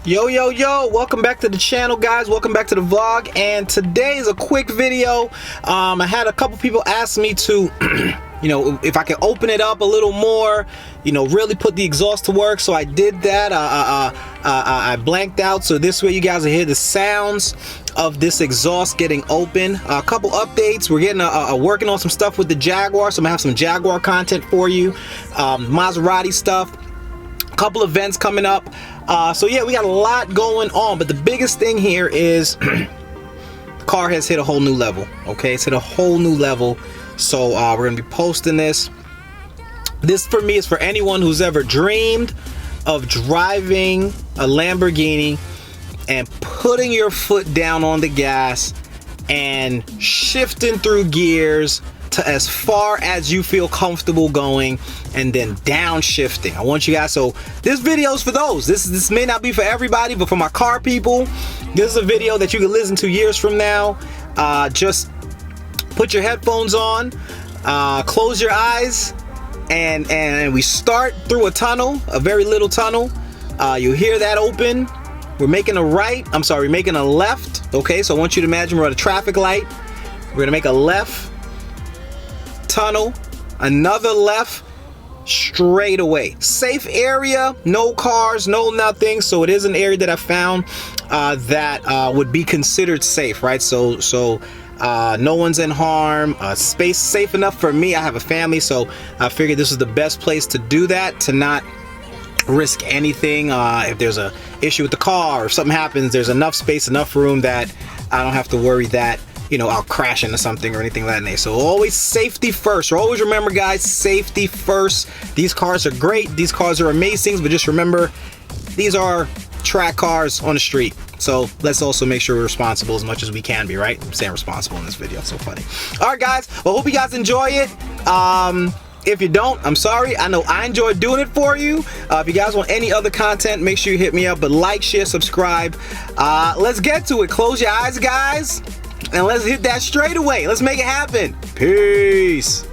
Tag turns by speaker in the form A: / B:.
A: Yo, welcome back to the channel, guys. Welcome back to the vlog, and today is a quick video. I had a couple people ask me to if I can open it up a little more, really put the exhaust to work, so I did that. I blanked out, so this way you guys will hear the sounds of this exhaust getting open. A couple updates. We're getting working on some stuff with the Jaguar, so I'm gonna have some Jaguar content for you. Maserati stuff, a couple events coming up. So yeah, we got a lot going on, but the biggest thing here is the car has hit a whole new level. Okay, it's hit a whole new level. So we're gonna be posting this. This for me is for anyone who's ever dreamed of driving a Lamborghini and putting your foot down on the gas and shifting through gears to as far as you feel comfortable going, and then downshifting. I want you guys, so this video is for those. This may not be for everybody, but for my car people, this is a video that you can listen to years from now. Just put your headphones on, close your eyes, and we start through a tunnel, a very little tunnel. You hear that open. We're making a right, I'm sorry, we're making a left. Okay, so I want you to imagine we're at a traffic light. We're gonna make a left tunnel, another left, straight away. Safe area, no cars, no nothing. So it is an area that I found that would be considered safe, right? So no one's in harm, space safe enough for me. I have a family, so I figured this is the best place to do that, to not risk anything. If there's a issue with the car or if something happens, there's enough space, enough room that I don't have to worry that I'll crash into something or anything like that. So always safety first. Or always remember, guys, safety first. These cars are great. These cars are amazing, but just remember, these are track cars on the street. So let's also make sure we're responsible as much as we can be, right? I'm saying responsible in this video. It's so funny. All right, guys. Well, hope you guys enjoy it. If you don't, I'm sorry. I know I enjoyed doing it for you. If you guys want any other content, make sure you hit me up. But like, share, subscribe. Let's get to it. Close your eyes, guys. And let's hit that straight away. Let's make it happen. Peace.